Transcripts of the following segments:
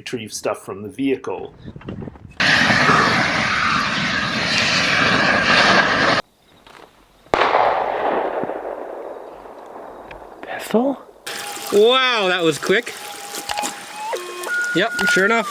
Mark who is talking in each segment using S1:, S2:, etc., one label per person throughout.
S1: retrieve stuff from the vehicle.
S2: Pistol? Wow, that was quick. Yep, sure enough.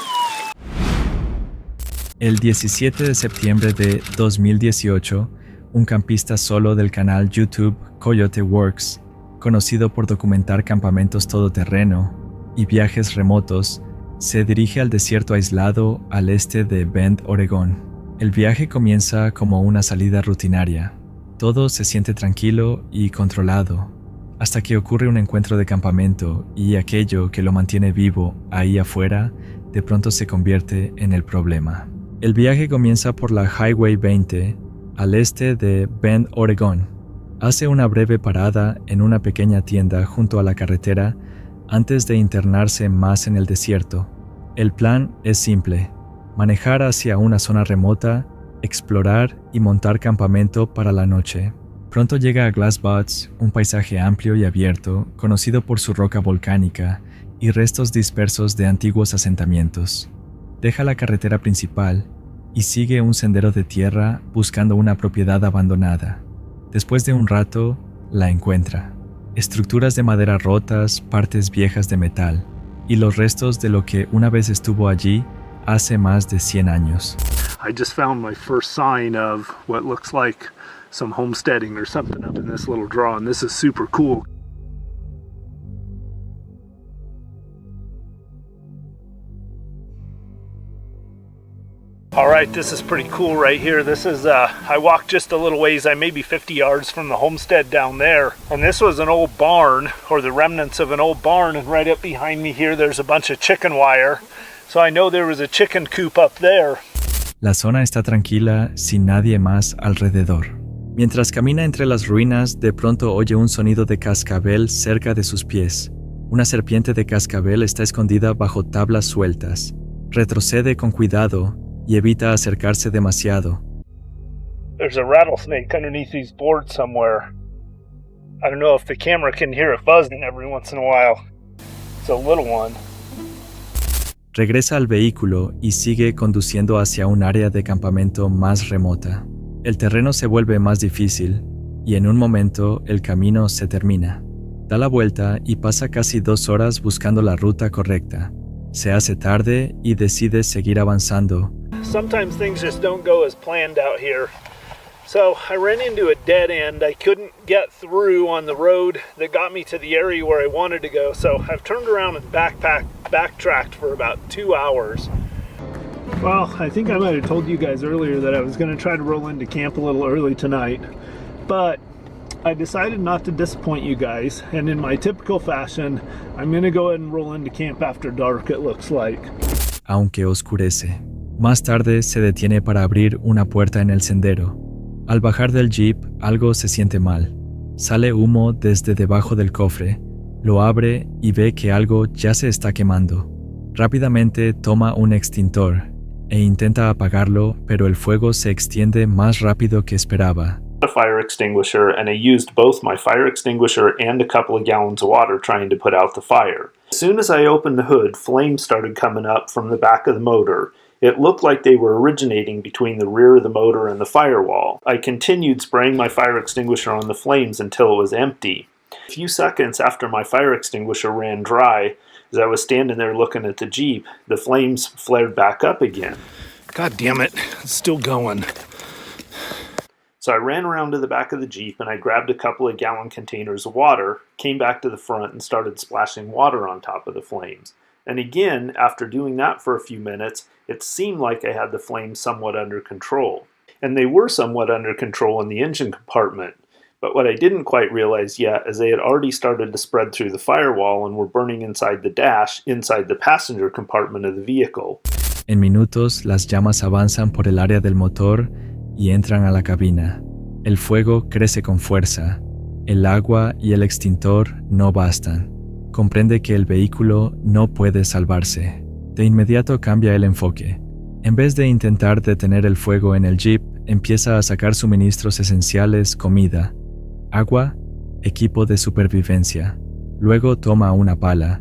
S3: El 17 de septiembre de 2018, un campista solo del canal YouTube Coyote Works, conocido por documentar campamentos todoterreno y viajes remotos, se dirige al desierto aislado al este de Bend, Oregón. El viaje comienza como una salida rutinaria. Todo se siente tranquilo y controlado, hasta que ocurre un encuentro de campamento y aquello que lo mantiene vivo ahí afuera de pronto se convierte en el problema. El viaje comienza por la Highway 20 al este de Bend, Oregón. Hace una breve parada en una pequeña tienda junto a la carretera antes de internarse más en el desierto. El plan es simple: manejar hacia una zona remota, explorar y montar campamento para la noche. Pronto llega a Glass Buttes, un paisaje amplio y abierto, conocido por su roca volcánica y restos dispersos de antiguos asentamientos. Deja la carretera principal y sigue un sendero de tierra buscando una propiedad abandonada. Después de un rato, la encuentra. Estructuras de madera rotas, partes viejas de metal y los restos de lo que una vez estuvo allí hace más de 100 años.
S1: I just found my first sign of what looks like some homesteading or something up in this little draw, and this is super cool. All right, this is pretty cool right here. This is, I walked just a little ways, I may be 50 yards from the homestead down there. And this was an old barn, or the remnants of an old barn. And right up behind me here, there's a bunch of chicken wire. So I know there was a chicken coop up there.
S3: La zona está tranquila, sin nadie más alrededor. Mientras camina entre las ruinas, de pronto oye un sonido de cascabel cerca de sus pies. Una serpiente de cascabel está escondida bajo tablas sueltas. Retrocede con cuidado y evita acercarse demasiado.
S1: There's a rattlesnake underneath these boards somewhere. I don't know if the camera can hear it buzzing every once in a while. It's a little one.
S3: Regresa al vehículo y sigue conduciendo hacia un área de campamento más remota. El terreno se vuelve más difícil y en un momento el camino se termina. Da la vuelta y pasa casi 2 horas buscando la ruta correcta. Se hace tarde y decide seguir avanzando.
S1: Sometimes things just don't go as planned out here. So I ran into a dead end. I couldn't get through on the road that got me to the area where I wanted to go. So I've turned around and backtracked for about 2 hours. Well, I think I might have told you guys earlier that I was going to try to roll into camp a little early tonight. But I decided not to disappoint you guys. And in my typical fashion, I'm going to go ahead and roll into camp after dark, it looks like.
S3: Aunque oscurece. Más tarde se detiene para abrir una puerta en el sendero. Al bajar del jeep, algo se siente mal. Sale humo desde debajo del cofre. Lo abre y ve que algo ya se está quemando. Rápidamente toma un extintor e intenta apagarlo, pero el fuego se extiende más rápido que esperaba.
S1: A fire extinguisher, and I used both my fire extinguisher and a couple of gallons of water trying to put out the fire. As soon as I opened the hood, flames started coming up from the back of the motor. It looked like they were originating between the rear of the motor and the firewall. I continued spraying my fire extinguisher on the flames until it was empty. A few seconds after my fire extinguisher ran dry, as I was standing there looking at the Jeep, the flames flared back up again. God damn it, it's still going. So I ran around to the back of the Jeep and I grabbed a couple of gallon containers of water, came back to the front and started splashing water on top of the flames. And again, after doing that for a few minutes, it seemed like I had the flames somewhat under control. And they were somewhat under control in the engine compartment. But what I didn't quite realize yet is they had already started to spread through the firewall and were burning inside the dash, inside the passenger compartment of the vehicle.
S3: En minutos, las llamas avanzan por el área del motor y entran a la cabina. El fuego crece con fuerza. El agua y el extintor no bastan. Comprende que el vehículo no puede salvarse. De inmediato cambia el enfoque. En vez de intentar detener el fuego en el Jeep, empieza a sacar suministros esenciales, comida, agua, equipo de supervivencia. Luego toma una pala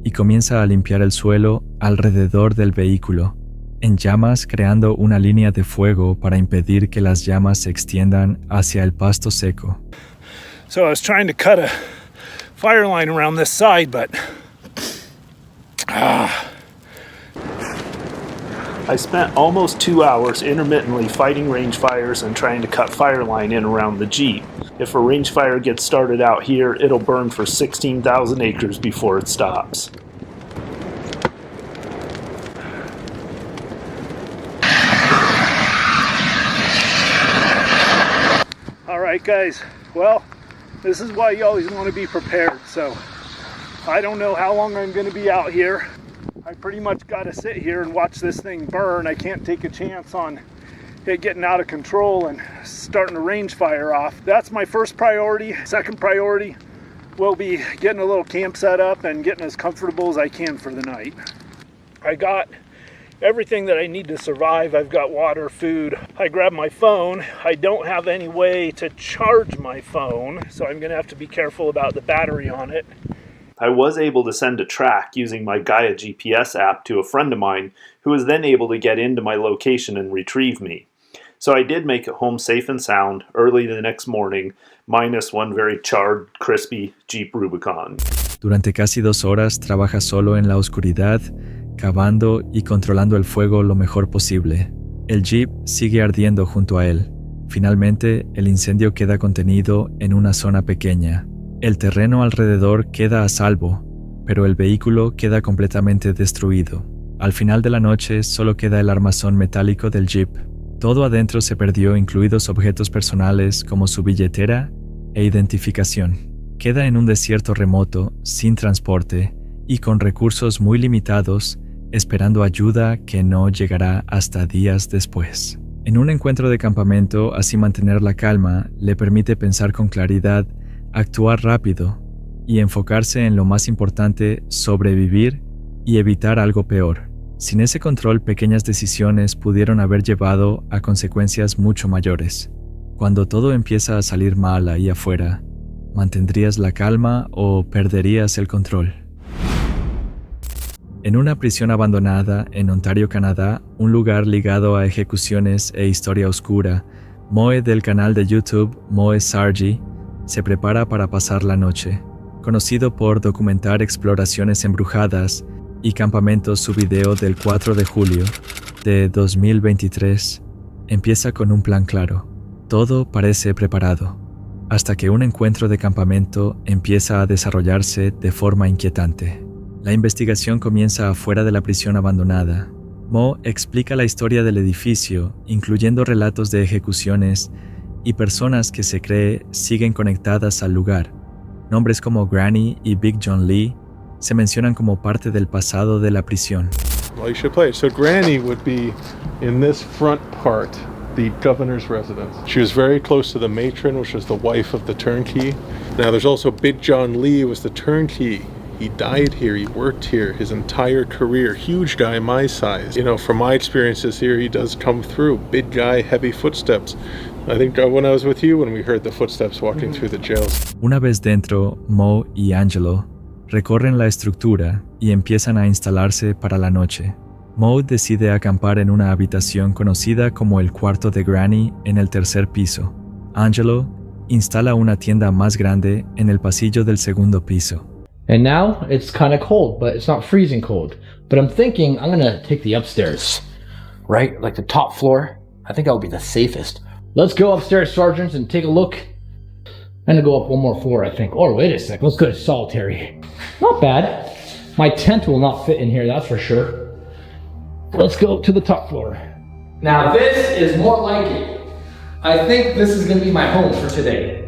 S3: y comienza a limpiar el suelo alrededor del vehículo, en llamas, creando una línea de fuego para impedir que las llamas se extiendan hacia el pasto seco.
S1: So I was trying to cut a fire line around this side, but I spent almost 2 hours intermittently fighting range fires and trying to cut fire line in around the Jeep. If a range fire gets started out here, it'll burn for 16,000 acres before it stops. Alright guys, well, this is why you always want to be prepared. So I don't know how long I'm going to be out here. I pretty much got to sit here and watch this thing burn. I can't take a chance on it getting out of control and starting to range fire off. That's my first priority. Second priority will be getting a little camp set up and getting as comfortable as I can for the night. I got everything that I need to survive. I've got water, food. I grabbed my phone. I don't have any way to charge my phone, so I'm going to have to be careful about the battery on it. I was able to send a track using my Gaia GPS app to a friend of mine who was then able to get into my location and retrieve me. So I did make it home safe and sound early the next morning, minus one very charred, crispy Jeep Rubicon.
S3: Durante casi 2 horas trabaja solo en la oscuridad, cavando y controlando el fuego lo mejor posible. El Jeep sigue ardiendo junto a él. Finalmente, el incendio queda contenido en una zona pequeña. El terreno alrededor queda a salvo, pero el vehículo queda completamente destruido. Al final de la noche solo queda el armazón metálico del Jeep. Todo adentro se perdió, incluidos objetos personales como su billetera e identificación. Queda en un desierto remoto, sin transporte y con recursos muy limitados, esperando ayuda que no llegará hasta días después. En un encuentro de campamento, así mantener la calma le permite pensar con claridad, actuar rápido y enfocarse en lo más importante, sobrevivir y evitar algo peor. Sin ese control, pequeñas decisiones pudieron haber llevado a consecuencias mucho mayores. Cuando todo empieza a salir mal ahí afuera, ¿mantendrías la calma o perderías el control? En una prisión abandonada en Ontario, Canadá, un lugar ligado a ejecuciones e historia oscura, Moe del canal de YouTube Moe Sargi se prepara para pasar la noche. Conocido por documentar exploraciones embrujadas y campamentos, su video del 4 de julio de 2023 empieza con un plan claro. Todo parece preparado, hasta que un encuentro de campamento empieza a desarrollarse de forma inquietante. La investigación comienza afuera de la prisión abandonada. Mo explica la historia del edificio, incluyendo relatos de ejecuciones y personas que se cree siguen conectadas al lugar. Nombres como Granny y Big John Lee se mencionan como parte del pasado de la prisión.
S4: Well, you should play it. So Granny would be in this front part, the governor's residence. She was very close to the matron, which was the wife of the turnkey. Now there's also Big John Lee, was the turnkey. He died here, he worked here his entire career. Huge guy, my size. You know, from my experiences here, he does come through. Big guy, heavy footsteps. I think when I was with you, when we heard the footsteps walking through the jails.
S3: Una vez dentro, Mo y Angelo recorren la estructura y empiezan a instalarse para la noche. Mo decide acampar en una habitación conocida como el cuarto de Granny en el 3er piso. Angelo instala una tienda más grande en el pasillo del 2º piso.
S2: And now it's kind of cold, but it's not freezing cold. But I'm thinking I'm gonna take the upstairs, right? Like the top floor. I think that would be the safest. Let's go upstairs, sergeants, and take a look. I'm gonna go up one more floor, I think. Oh, wait a sec. Let's go to solitary. Not bad. My tent will not fit in here, that's for sure. Let's go to the top floor. Now this is more like it. I think this is gonna be my home for today.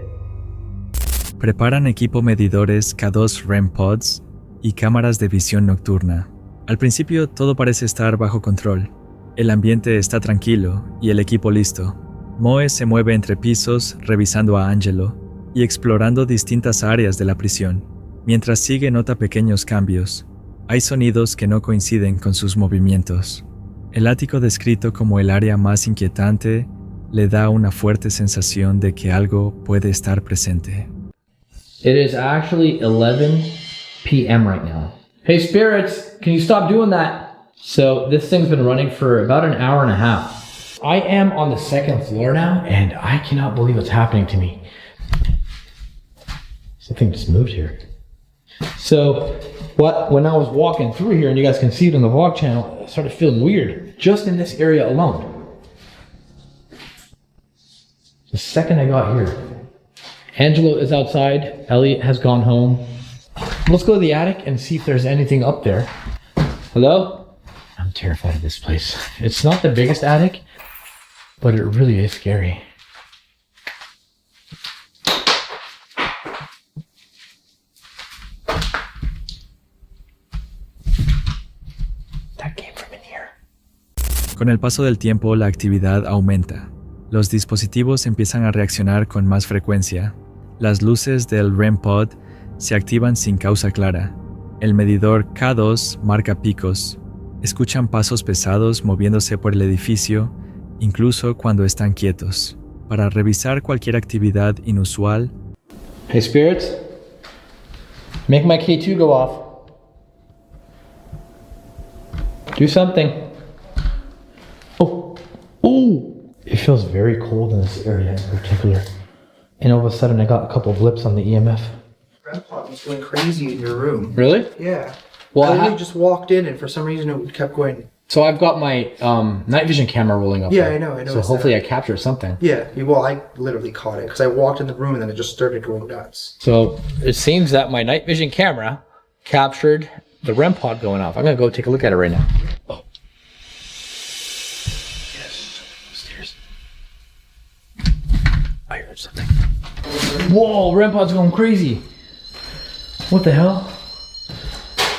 S3: Preparan equipo medidores K2 REM pods y cámaras de visión nocturna. Al principio todo parece estar bajo control. El ambiente está tranquilo y el equipo listo. Moe se mueve entre pisos revisando a Angelo y explorando distintas áreas de la prisión. Mientras sigue nota pequeños cambios. Hay sonidos que no coinciden con sus movimientos. El ático descrito como el área más inquietante le da una fuerte sensación de que algo puede estar presente.
S2: It is actually 11 p.m. right now. Hey spirits, can you stop doing that? So this thing's been running for about an hour and a half. I am on the second floor now, and I cannot believe what's happening to me. Something just moved here. So when I was walking through here, and you guys can see it on the vlog channel, I started feeling weird just in this area alone. The second I got here, Angelo is outside, Elliot has gone home. Let's go to the attic and see if there's anything up there. Hello? I'm terrified of this place. It's not the biggest attic, but it really is scary. That came from in here.
S3: Con el paso del tiempo, la actividad aumenta. Los dispositivos empiezan a reaccionar con más frecuencia. Las luces del REM pod se activan sin causa clara. El medidor K2 marca picos. Escuchan pasos pesados moviéndose por el edificio, incluso cuando están quietos. Para revisar cualquier actividad inusual,
S2: Hey spirits, make my K2 go off. Do something. Oh, ooh! It feels very cold in this area in particular. And all of a sudden I got a couple blips on the EMF.
S5: Grandpa was going crazy in your room.
S2: Really?
S5: Yeah.
S2: Well,
S5: I literally just walked in, and for some reason it kept going.
S2: So I've got my night vision camera rolling up.
S5: Yeah,
S2: there.
S5: I know.
S2: So hopefully I captured something.
S5: Yeah. Well, I literally caught it because I walked in the room and then it just started going nuts.
S2: So it seems that my night vision camera captured the REM pod going off. I'm gonna go take a look at it right now. Oh. Yes. Stairs. I heard something. Whoa, REM pod's going crazy. What the hell?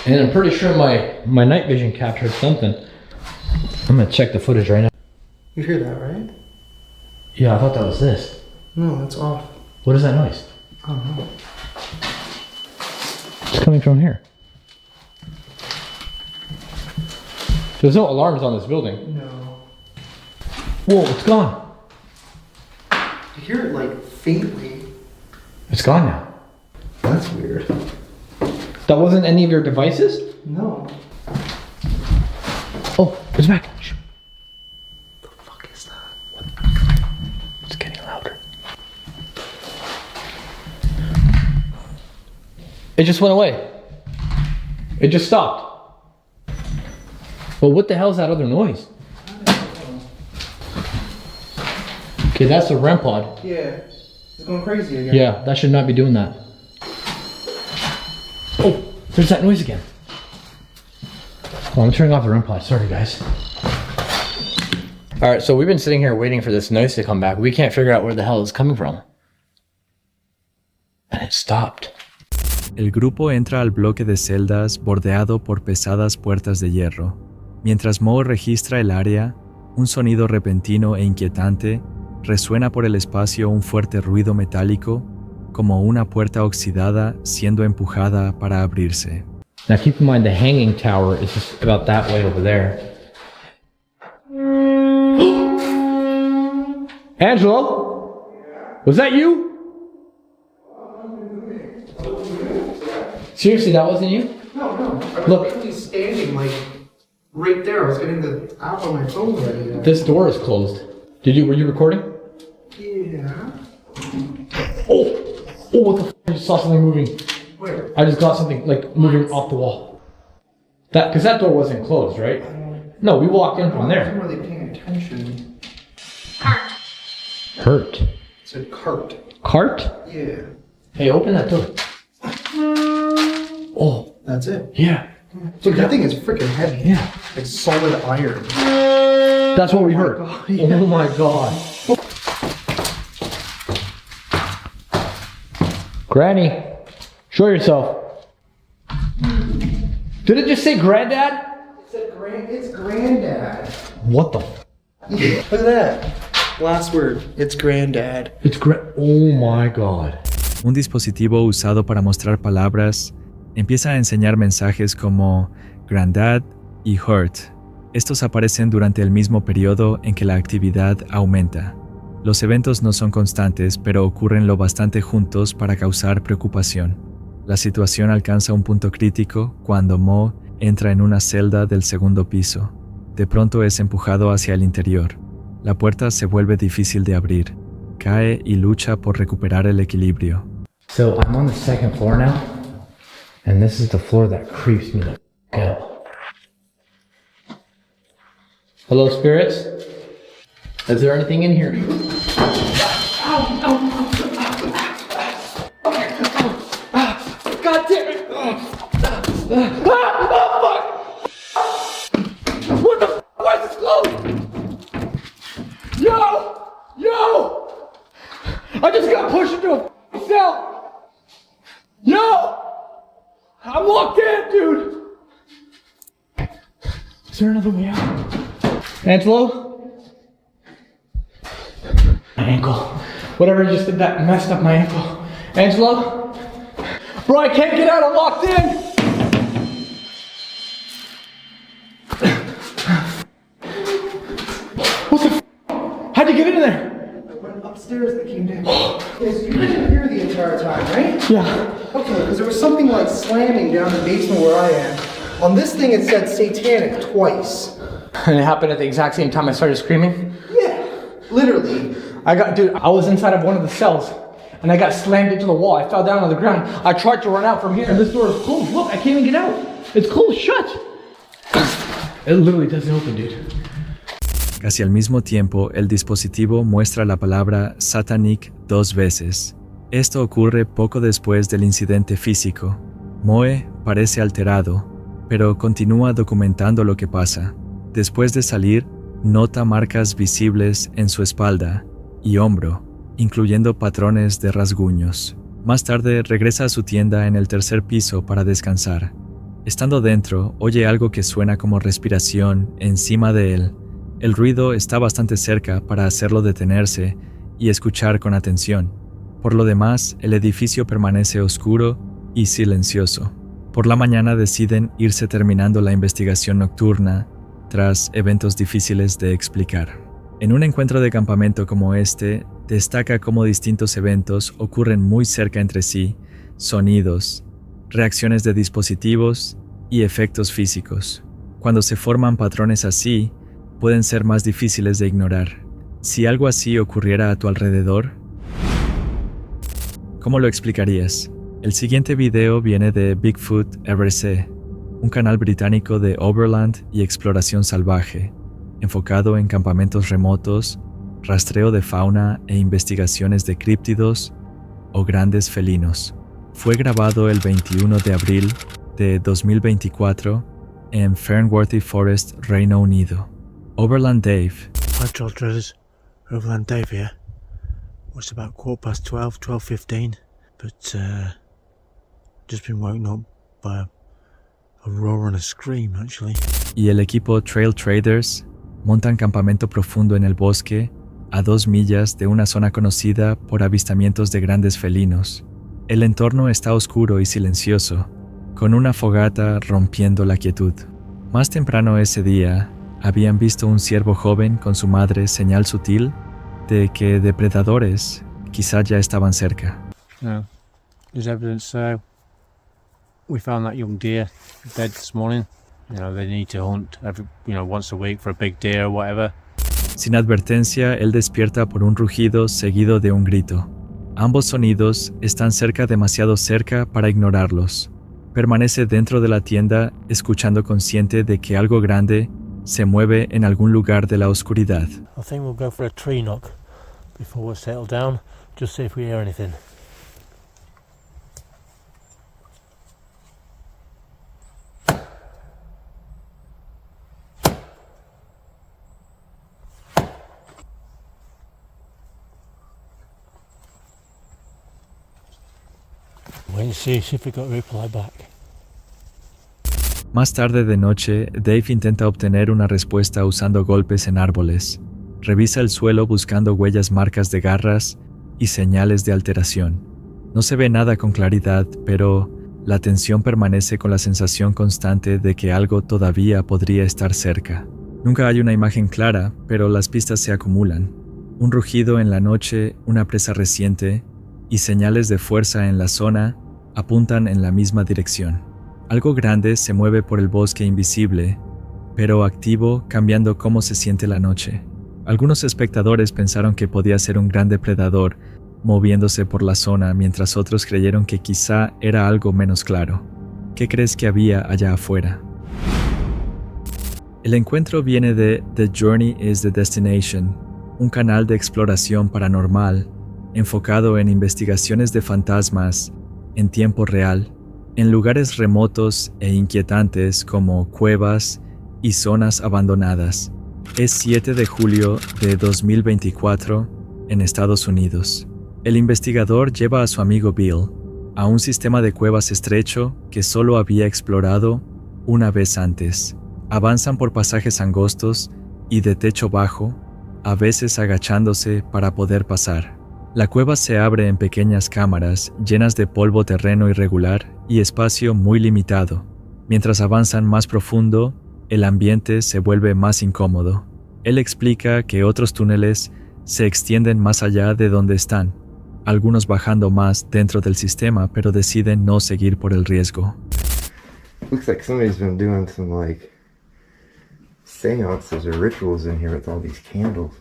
S2: And I'm pretty sure my night vision captured something. I'm gonna check the footage right now.
S5: You hear that, right?
S2: Yeah, I thought that was this.
S5: No, that's off.
S2: What is that noise?
S5: I don't know.
S2: It's coming from here. There's no alarms on this building.
S5: No.
S2: Whoa, it's gone.
S5: I hear it like faintly.
S2: It's gone now.
S5: That's weird.
S2: That wasn't any of your devices?
S5: No.
S2: Oh, it's back. Shh.
S5: The fuck is that?
S2: What? It's getting louder. It just went away. It just stopped. Well, what the hell is that other noise? Okay, that's the REM pod.
S5: Yeah. It's going crazy again.
S2: Yeah, that should not be doing that. Oh, there's that noise again. Oh, I'm turning off the REM pod. Sorry, guys. All right, so we've been sitting here waiting for this noise to come back. We can't figure out where the hell it's coming from. And it stopped.
S3: el grupo entra al bloque de celdas bordeado por pesadas puertas de hierro. Mientras Mo registra el área, un sonido repentino e inquietante resuena por el espacio un fuerte ruido metálico, como una puerta oxidada siendo empujada para abrirse.
S2: Now keep in mind the hanging tower is just about that way over there. Angelo? Was that you? Seriously, that wasn't you?
S5: No. I was
S2: Look.
S5: literally standing like right there. I was getting the app on my phone ready.
S2: This door is closed. Were you recording?
S5: Yeah.
S2: Oh, what the f***? I just saw something moving.
S5: Where?
S2: I just got something like moving off the wall. Because that door wasn't closed, right? No, we walked in from
S5: I
S2: there.
S5: wasn't really paying attention.
S2: Hurt.
S5: It said cart.
S2: Cart?
S5: Yeah.
S2: Hey, open that door. Oh,
S5: That's it.
S2: yeah.
S5: So that thing is freaking heavy.
S2: Yeah.
S5: Like solid iron.
S2: That's what we heard.
S5: God, yeah.
S2: Oh my god. Granny, show yourself. Did it just say granddad?
S5: It said it's granddad.
S2: What the f?
S5: Look at that. Last word. It's granddad.
S2: Oh my god.
S3: Un dispositivo usado para mostrar palabras empieza a enseñar mensajes como Granddad y Hurt. Estos aparecen durante el mismo periodo en que la actividad aumenta. Los eventos no son constantes, pero ocurren lo bastante juntos para causar preocupación. La situación alcanza un punto crítico cuando Mo entra en una celda del segundo piso. De pronto es empujado hacia el interior. La puerta se vuelve difícil de abrir. Cae y lucha por recuperar el equilibrio.
S2: So I'm on the second floor now, and this is the floor that creeps me the f out. Hello, spirits? Is there anything in here? God damn it! What the f? Why is this closed? Yo! I just got pushed into a cell! Yo! I'm locked in, dude! Is there another way out? Angelo? My ankle. Whatever just did that messed up my ankle. Angelo? Bro, I can't get out, I'm locked in! What the f? How'd you get in there?
S5: I went upstairs that came down. Yes, you didn't hear the entire time, right?
S2: Yeah.
S5: Okay, because there was something like slamming down the basement where I am. On this thing it said satanic twice.
S2: And it happened at the exact same time I started screaming?
S5: Yeah, literally.
S2: I was inside of one of the cells, and I got slammed into the wall. I fell down on the ground. I tried to run out from here, and this door is closed. Look, I can't even get out. It's closed shut. It literally doesn't open, dude.
S3: Casi al mismo tiempo, el dispositivo muestra la palabra Satanic 2 veces. Esto ocurre poco después del incidente físico. Moe parece alterado, pero continúa documentando lo que pasa. Después de salir, nota marcas visibles en su espalda y hombro, incluyendo patrones de rasguños. Más tarde regresa a su tienda en el tercer piso para descansar. Estando dentro, oye algo que suena como respiración encima de él. El ruido está bastante cerca para hacerlo detenerse y escuchar con atención. Por lo demás, el edificio permanece oscuro y silencioso. Por la mañana deciden irse terminando la investigación nocturna tras eventos difíciles de explicar. En un encuentro de campamento como este, destaca cómo distintos eventos ocurren muy cerca entre sí, sonidos, reacciones de dispositivos y efectos físicos. Cuando se forman patrones así, pueden ser más difíciles de ignorar. Si algo así ocurriera a tu alrededor, ¿cómo lo explicarías? El siguiente video viene de Bigfoot RC, un canal británico de overland y exploración salvaje, enfocado en campamentos remotos, rastreo de fauna e investigaciones de críptidos o grandes felinos. Fue grabado el 21 de abril de 2024 en Fernworthy Forest, Reino Unido. Overland Dave.
S6: Hi, Trail Drillers. Overland Dave here. It's about 12:15, 12:15, but just been woken up by a roar and a scream, actually.
S3: Y el equipo Trail Traders montan campamento profundo en el bosque a 2 millas de una zona conocida por avistamientos de grandes felinos. El entorno está oscuro y silencioso, con una fogata rompiendo la quietud. Más temprano ese día, habían visto un ciervo joven con su madre, señal sutil de que depredadores quizá ya estaban cerca.
S6: No, there's evidence. We found that young deer dead this morning. They need to hunt once a week for a big deer or whatever.
S3: Sin advertencia, él despierta por un rugido seguido de un grito. Ambos sonidos están demasiado cerca para ignorarlos. Permanece dentro de la tienda, escuchando consciente de que algo grande se mueve en algún lugar de la oscuridad.
S6: I think we'll go for a tree knock before we settle down, just see if we hear anything. Wait and see if we got a reply back.
S3: Más tarde de noche, Dave intenta obtener una respuesta usando golpes en árboles. Revisa el suelo buscando huellas, marcas de garras y señales de alteración. No se ve nada con claridad, pero la tensión permanece con la sensación constante de que algo todavía podría estar cerca. Nunca hay una imagen clara, pero las pistas se acumulan. Un rugido en la noche, una presa reciente y señales de fuerza en la zona apuntan en la misma dirección. Algo grande se mueve por el bosque invisible, pero activo, cambiando cómo se siente la noche. Algunos espectadores pensaron que podía ser un gran depredador moviéndose por la zona, mientras otros creyeron que quizá era algo menos claro. ¿Qué crees que había allá afuera? El encuentro viene de The Journey is the Destination, un canal de exploración paranormal enfocado en investigaciones de fantasmas en tiempo real, en lugares remotos e inquietantes como cuevas y zonas abandonadas. Es 7 de julio de 2024 en Estados Unidos. El investigador lleva a su amigo Bill a un sistema de cuevas estrecho que solo había explorado una vez antes. Avanzan por pasajes angostos y de techo bajo, a veces agachándose para poder pasar. La cueva se abre en pequeñas cámaras llenas de polvo terreno irregular y espacio muy limitado. Mientras avanzan más profundo, el ambiente se vuelve más incómodo. Él explica que otros túneles se extienden más allá de donde están, algunos bajando más dentro del sistema, pero deciden no seguir por el riesgo.
S7: Looks like somebody's been doing some seances or rituals in here with all these candles.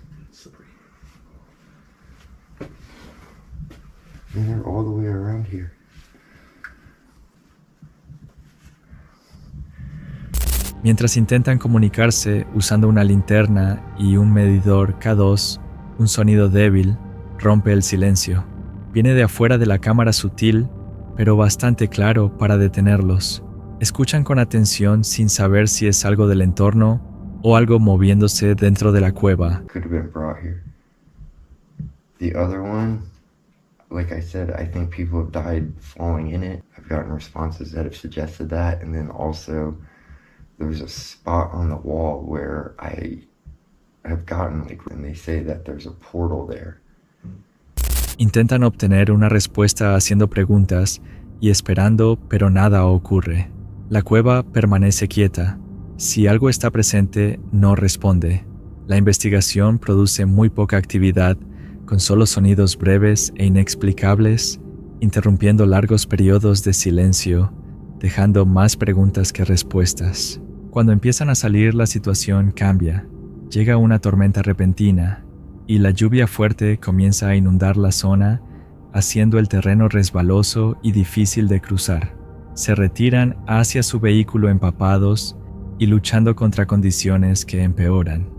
S7: And they're all the way around here.
S3: Mientras intentan comunicarse usando una linterna y un medidor K2, un sonido débil rompe el silencio. Viene de afuera de la cámara sutil, pero bastante claro para detenerlos. Escuchan con atención sin saber si es algo del entorno o algo moviéndose dentro de la cueva.
S7: Could have been brought here. The other one, like I said, I think people have died falling in it. I've gotten responses that have suggested that, and then also there's a spot on the wall where I have gotten, and they say that there's a portal there.
S3: Intentan obtener una respuesta haciendo preguntas y esperando, pero nada ocurre. La cueva permanece quieta. Si algo está presente, no responde. La investigación produce muy poca actividad, con solo sonidos breves e inexplicables, interrumpiendo largos periodos de silencio, dejando más preguntas que respuestas. Cuando empiezan a salir, la situación cambia. Llega una tormenta repentina, y la lluvia fuerte comienza a inundar la zona, haciendo el terreno resbaloso y difícil de cruzar. Se retiran hacia su vehículo empapados y luchando contra condiciones que empeoran.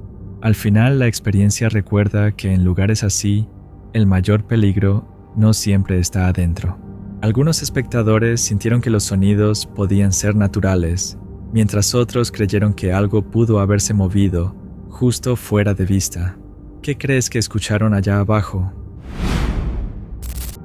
S3: Al final, la experiencia recuerda que en lugares así, el mayor peligro no siempre está adentro. Algunos espectadores sintieron que los sonidos podían ser naturales, mientras otros creyeron que algo pudo haberse movido justo fuera de vista. ¿Qué crees que escucharon allá abajo?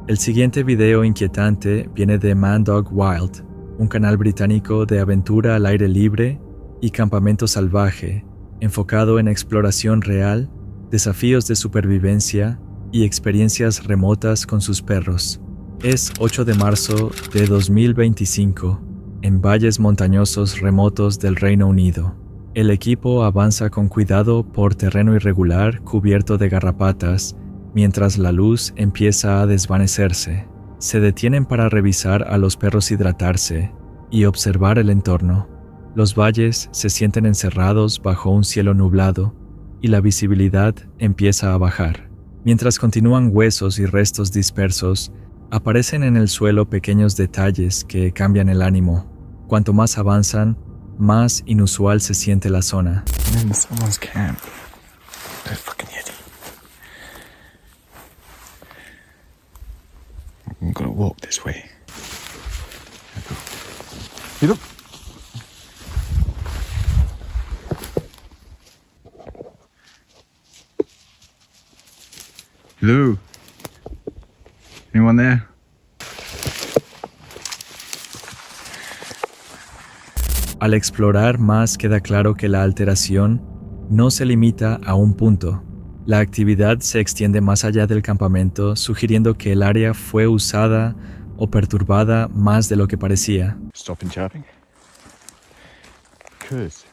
S3: El siguiente video inquietante viene de Man Dog Wild, un canal británico de aventura al aire libre y campamento salvaje, enfocado en exploración real, desafíos de supervivencia y experiencias remotas con sus perros. Es 8 de marzo de 2025, en valles montañosos remotos del Reino Unido. El equipo avanza con cuidado por terreno irregular cubierto de garrapatas, mientras la luz empieza a desvanecerse. Se detienen para revisar a los perros hidratarse y observar el entorno. Los valles se sienten encerrados bajo un cielo nublado y la visibilidad empieza a bajar. Mientras continúan huesos y restos dispersos, aparecen en el suelo pequeños detalles que cambian el ánimo. Cuanto más avanzan, más inusual se siente la zona.
S6: I'm in someone's camp. That fucking yeti. I'm gonna walk this way. You look. Hello? Anyone there?
S3: Al explorar más queda claro que la alteración no se limita a un punto. La actividad se extiende más allá del campamento, sugiriendo que el área fue usada o perturbada más de lo que parecía.
S6: Stopping chatting. Because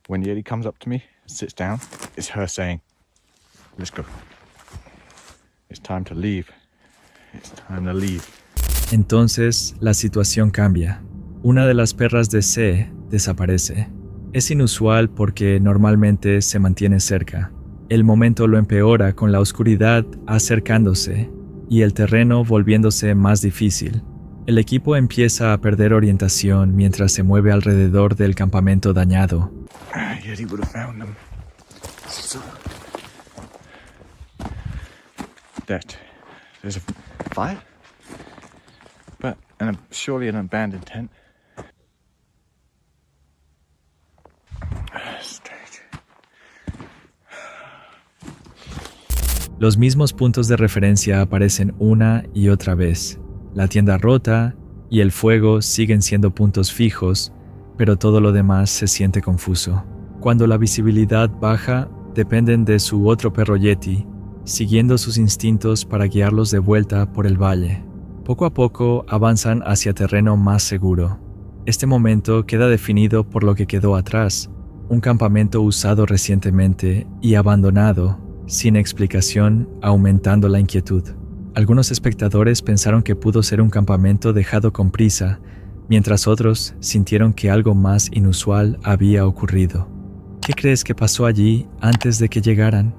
S6: when the Yeti comes up to me, sits down, it's her saying, "Let's go. It's time to leave. It's time to leave."
S3: Entonces, la situación cambia. Una de las perras de C desaparece. Es inusual porque normalmente se mantiene cerca. El momento lo empeora con la oscuridad acercándose y el terreno volviéndose más difícil. El equipo empieza a perder orientación mientras se mueve alrededor del campamento dañado.
S6: Yeti would have found them. That there's a fire, but surely an abandoned tent.
S3: Los mismos puntos de referencia aparecen una y otra vez. La tienda rota y el fuego siguen siendo puntos fijos, pero todo lo demás se siente confuso. Cuando la visibilidad baja, dependen de su otro perro Yeti, siguiendo sus instintos para guiarlos de vuelta por el valle. Poco a poco avanzan hacia terreno más seguro. Este momento queda definido por lo que quedó atrás, un campamento usado recientemente y abandonado, sin explicación, aumentando la inquietud. Algunos espectadores pensaron que pudo ser un campamento dejado con prisa, mientras otros sintieron que algo más inusual había ocurrido. ¿Qué crees que pasó allí antes de que llegaran?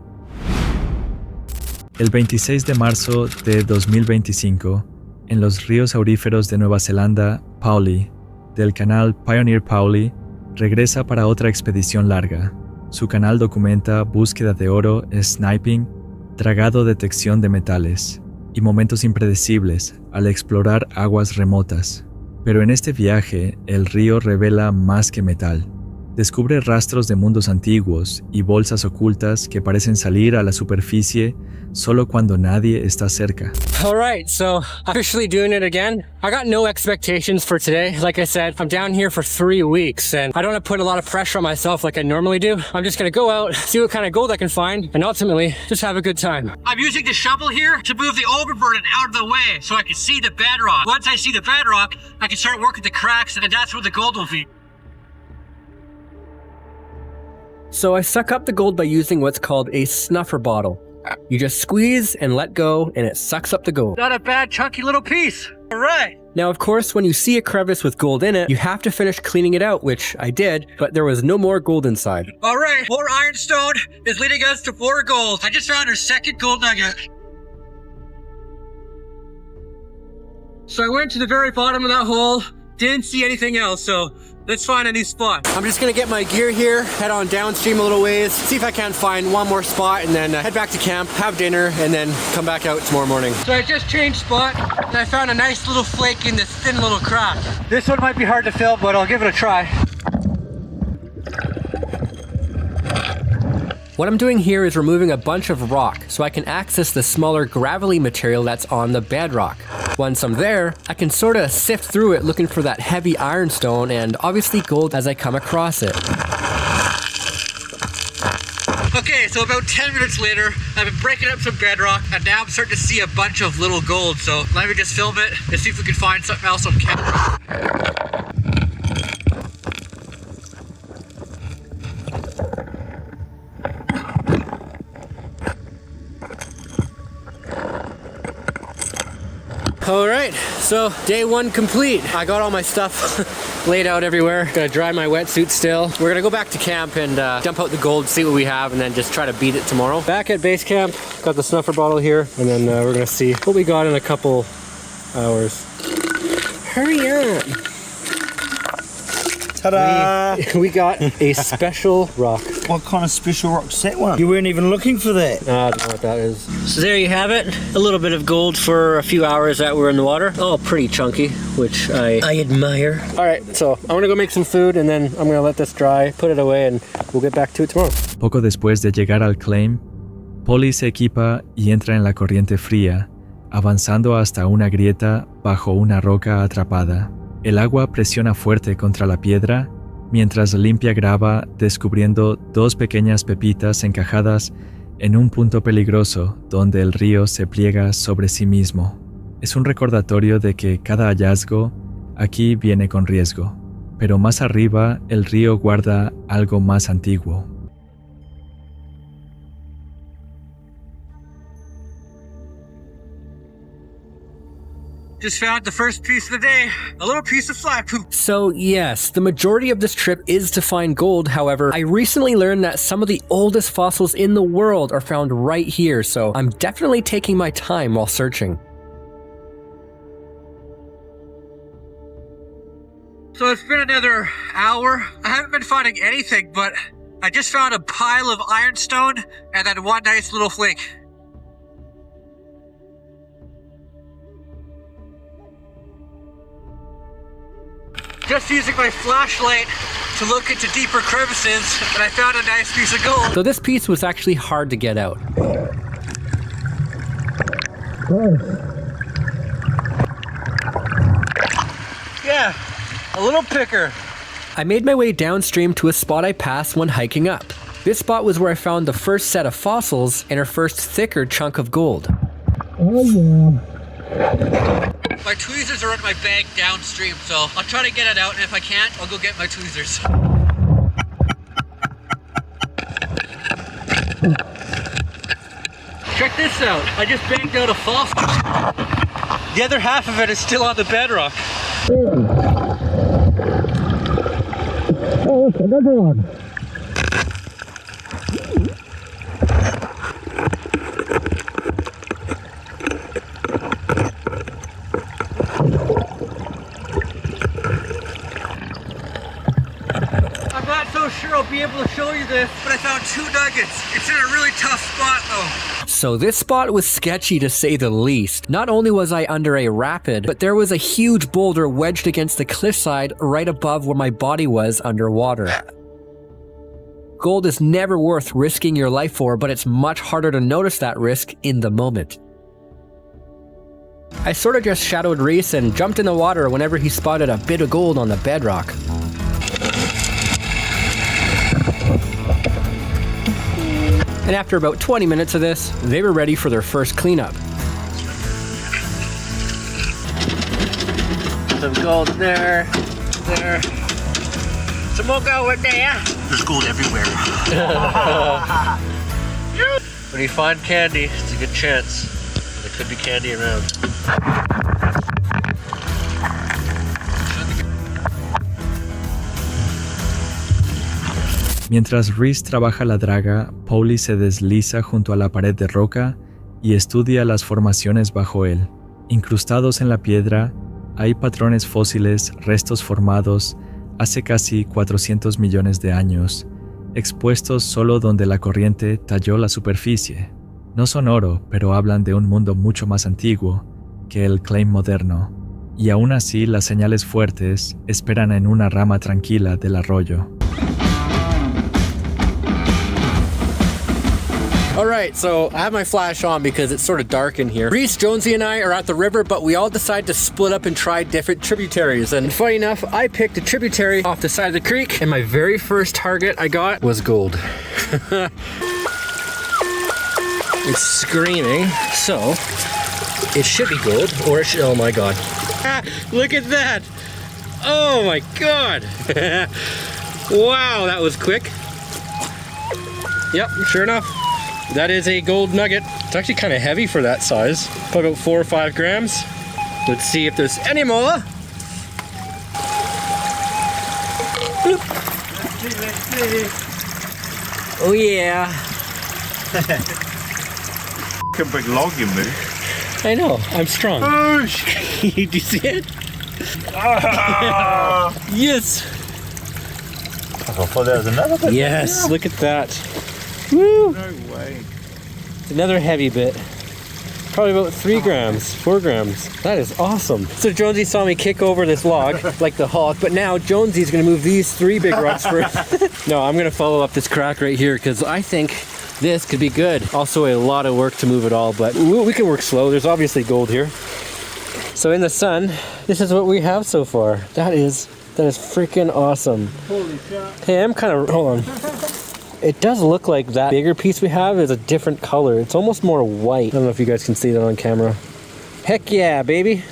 S3: El 26 de marzo de 2025, en los ríos auríferos de Nueva Zelanda, Pauli, del canal Pioneer Pauli, regresa para otra expedición larga. Su canal documenta búsqueda de oro, sniping, dragado, detección de metales y momentos impredecibles al explorar aguas remotas. Pero en este viaje, el río revela más que metal. Descubre rastros de mundos antiguos y bolsas ocultas que parecen salir a la superficie solo cuando nadie está cerca.
S8: Alright, so officially doing it again. I got no expectations for today. Like I said, I'm down here for 3 weeks and I don't want to put a lot of pressure on myself like I normally do. I'm just going to go out, see what kind of gold I can find, and ultimately just have a good time. I'm using the shovel here to move the overburden out of the way so I can see the bedrock. Once I see the bedrock, I can start working the cracks and that's where the gold will be. So I suck up the gold by using what's called a snuffer bottle. You just squeeze and let go, and it sucks up the gold. Not a bad chunky little piece. All right. Now, of course, when you see a crevice with gold in it, you have to finish cleaning it out, which I did, but there was no more gold inside. All right, more ironstone is leading us to 4 gold. I just found our second gold nugget. So I went to the very bottom of that hole, didn't see anything else, so let's find a new spot. I'm just gonna get my gear here, head on downstream a little ways, see if I can find one more spot, and then head back to camp, have dinner, and then come back out tomorrow morning. So I just changed spot, and I found a nice little flake in this thin little crack. This one might be hard to fill, but I'll give it a try. What I'm doing here is removing a bunch of rock so I can access the smaller gravelly material that's on the bedrock. Once I'm there, I can sort of sift through it looking for that heavy ironstone and obviously gold as I come across it. Okay, so about 10 minutes later, I've been breaking up some bedrock and now I'm starting to see a bunch of little gold. So let me just film it and see if we can find something else on camera. Alright, so day 1 complete. I got all my stuff laid out everywhere. Gonna dry my wetsuit still. We're gonna go back to camp and dump out the gold, see what we have, and then just try to beat it tomorrow. Back at base camp, got the snuffer bottle here, and then we're gonna see what we got in a couple hours. Hurry up!
S9: Ta-da!
S8: We got a special rock.
S9: What kind of special rock set one? You weren't even looking for that.
S8: I don't know what that is. So there you have it. A little bit of gold for a few hours that we're in the water. All pretty chunky, which I admire. All right, so I'm gonna go make some food and then I'm gonna let this dry, put it away, and we'll get back to it tomorrow.
S3: Poco después de llegar al claim, Polly se equipa y entra en la corriente fría, avanzando hasta una grieta bajo una roca atrapada. El agua presiona fuerte contra la piedra mientras limpia grava, descubriendo 2 pequeñas pepitas encajadas en un punto peligroso donde el río se pliega sobre sí mismo. Es un recordatorio de que cada hallazgo aquí viene con riesgo, pero más arriba el río guarda algo más antiguo.
S8: Just found the first piece of the day, a little piece of fly poop. So yes, the majority of this trip is to find gold. However, I recently learned that some of the oldest fossils in the world are found right here, so I'm definitely taking my time while searching. So it's been another hour. I haven't been finding anything, but I just found a pile of ironstone and then one nice little flake. Just using my flashlight to look into deeper crevices, and I found a nice piece of gold. So this piece was actually hard to get out. Yeah, a little picker. I made my way downstream to a spot I passed when hiking up. This spot was where I found the first set of fossils and our first thicker chunk of gold. Oh yeah. My tweezers are in my bag downstream, so I'll try to get it out, and if I can't, I'll go get my tweezers. Check this out. I just banged out a fossil. The other half of it is still on the bedrock. Oh, look, another one. Sure I'll be able to show you this, but I found 2 nuggets. It's in a really tough spot though. So this spot was sketchy to say the least. Not only was I under a rapid, but there was a huge boulder wedged against the cliffside right above where my body was underwater. Gold is never worth risking your life for, but it's much harder to notice that risk in the moment. I sort of just shadowed Reese and jumped in the water whenever he spotted a bit of gold on the bedrock. And after about 20 minutes of this, they were ready for their first cleanup. Some gold there, there. Some more gold there. There's gold everywhere. When you find candy, it's a good chance. There could be candy around.
S3: Mientras Reese trabaja la draga, Paulie se desliza junto a la pared de roca y estudia las formaciones bajo él. Incrustados en la piedra, hay patrones fósiles, restos formados hace casi 400 millones de años, expuestos solo donde la corriente talló la superficie. No son oro, pero hablan de un mundo mucho más antiguo que el claim moderno, y aún así las señales fuertes esperan en una rama tranquila del arroyo.
S8: Alright, so I have my flash on because it's sort of dark in here. Reese, Jonesy, and I are at the river, but we all decided to split up and try different tributaries. And funny enough, I picked a tributary off the side of the creek, and my very first target I got was gold. It's screaming, so it should be gold, or it should, oh my god. Look at that! Oh my god! Wow, that was quick. Yep, sure enough. That is a gold nugget. It's actually kind of heavy for that size. Probably about 4 or 5 grams. Let's see if there's any more. Oh yeah.
S9: A big log you move.
S8: I know, I'm strong. Do you see it? Yes.
S9: I thought there was another bit.
S8: Yes, look at that. Woo!
S9: No way.
S8: It's another heavy bit. Probably about 3 grams, 4 grams. That is awesome. So Jonesy saw me kick over this log like the Hulk, but now Jonesy's gonna move these 3 big rocks first. No, I'm gonna follow up this crack right here because I think this could be good. Also a lot of work to move it all, but we can work slow. There's obviously gold here. So in the sun, this is what we have so far. That is freaking awesome.
S9: Holy crap.
S8: Hey, I'm kind of, hold on. It does look like that bigger piece we have is a different color. It's almost more white. I don't know if you guys can see that on camera. Heck yeah, baby.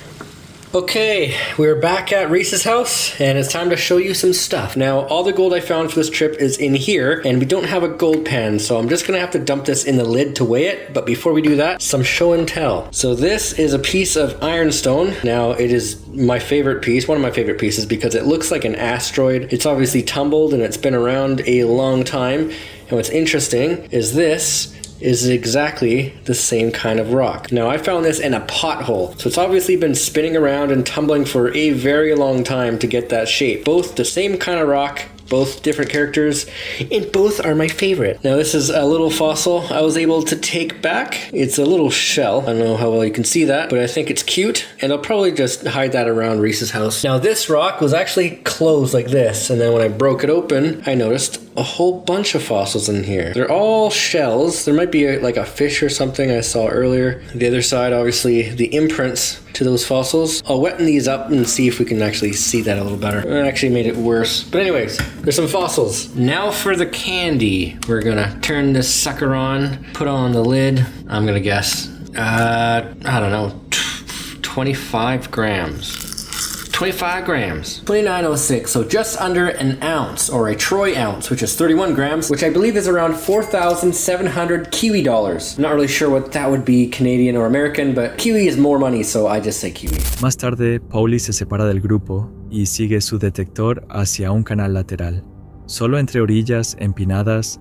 S8: Okay, we're back at Reese's house, and it's time to show you some stuff. Now, all the gold I found for this trip is in here, and we don't have a gold pan, so I'm just gonna have to dump this in the lid to weigh it. But before we do that, some show and tell. So this is a piece of ironstone. Now, it is my favorite piece, one of my favorite pieces, because it looks like an asteroid. It's obviously tumbled, and it's been around a long time. And what's interesting is this is exactly the same kind of rock. Now, I found this in a pothole, so it's obviously been spinning around and tumbling for a very long time to get that shape. Both the same kind of rock, both different characters, and both are my favorite. Now, this is a little fossil I was able to take back. It's a little shell. I don't know how well you can see that, but I think it's cute, and I'll probably just hide that around Reese's house. Now, this rock was actually closed like this, and then when I broke it open, I noticed a whole bunch of fossils in here. They're all shells. There might be like a fish or something I saw earlier. The other side, obviously, the imprints to those fossils. I'll wetten these up and see if we can actually see that a little better. It actually made it worse. But anyways, there's some fossils. Now for the candy. We're gonna turn this sucker on, put on the lid. I'm gonna guess, I don't know, 25 grams. 25 grams. 2906, so just under an ounce, or a troy ounce, which is 31 grams, which I believe is around 4,700 Kiwi dollars. I'm not really sure what that would be, Canadian or American, but Kiwi is more money, so I just say Kiwi.
S3: Más tarde, Pauli se separa del grupo y sigue su detector hacia un canal lateral. Solo entre orillas empinadas,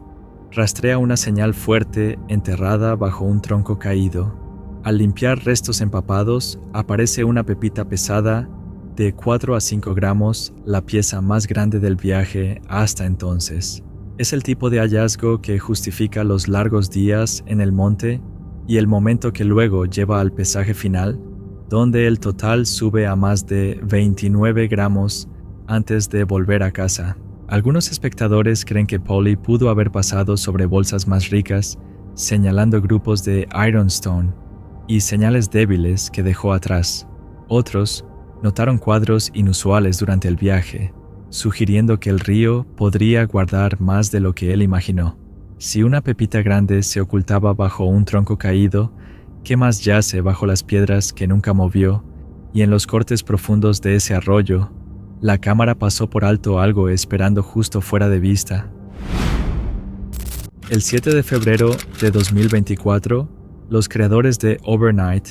S3: rastrea una señal fuerte enterrada bajo un tronco caído. Al limpiar restos empapados, aparece una pepita pesada de 4 a 5 gramos, la pieza más grande del viaje hasta entonces. Es el tipo de hallazgo que justifica los largos días en el monte y el momento que luego lleva al pesaje final, donde el total sube a más de 29 gramos antes de volver a casa. Algunos espectadores creen que Pauli pudo haber pasado sobre bolsas más ricas, señalando grupos de ironstone y señales débiles que dejó atrás. Otros notaron cuadros inusuales durante el viaje, sugiriendo que el río podría guardar más de lo que él imaginó. Si una pepita grande se ocultaba bajo un tronco caído, ¿qué más yace bajo las piedras que nunca movió? Y en los cortes profundos de ese arroyo, la cámara pasó por alto algo esperando justo fuera de vista. El 7 de febrero de 2024, los creadores de Overnight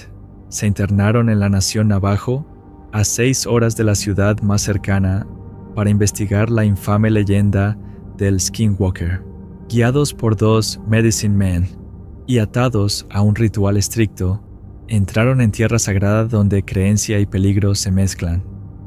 S3: se internaron en la nación Navajo a 6 horas de la ciudad más cercana para investigar la infame leyenda del Skinwalker. Guiados por 2 Medicine Men y atados a un ritual estricto, entraron en tierra sagrada donde creencia y peligro se mezclan.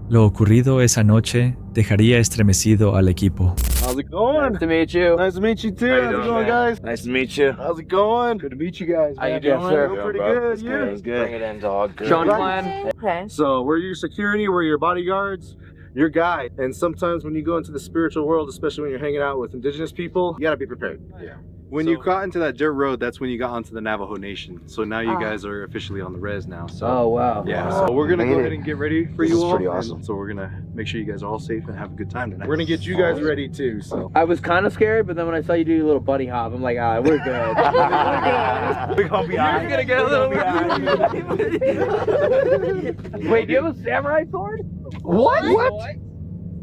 S3: Lo ocurrido esa noche dejaría estremecido al equipo.
S10: How's it going?
S11: Nice to meet you.
S10: Nice to meet you too. How's it going, guys?
S11: Nice to meet you.
S10: How's it going?
S5: Good to meet you guys.
S11: How you
S5: man.
S11: doing?
S10: Yes, sir. Pretty good. Yeah.
S11: Bring it in, dog.
S10: Sean
S11: Glenn.
S12: Okay.
S10: So we're your security. We're your bodyguards. Your guide. And sometimes when you go into the spiritual world, especially when you're hanging out with indigenous people, you gotta be prepared. Yeah.
S13: When you got into that dirt road, that's when you got onto the Navajo Nation. So now you guys are officially on the res now. So
S11: Oh, wow.
S13: yeah,
S11: Wow.
S13: so we're gonna go ahead and get ready for
S11: This
S13: you
S11: is
S13: all.
S11: pretty awesome.
S13: So we're gonna make sure you guys are all safe and have a good time tonight.
S10: We're gonna get you guys ready too. So
S11: I was kind of scared, but then when I saw you do your little bunny hop, I'm like, ah, we're good.
S10: we're gonna be alright.
S11: You're gonna get a little Wait, do you have a samurai sword?
S10: What?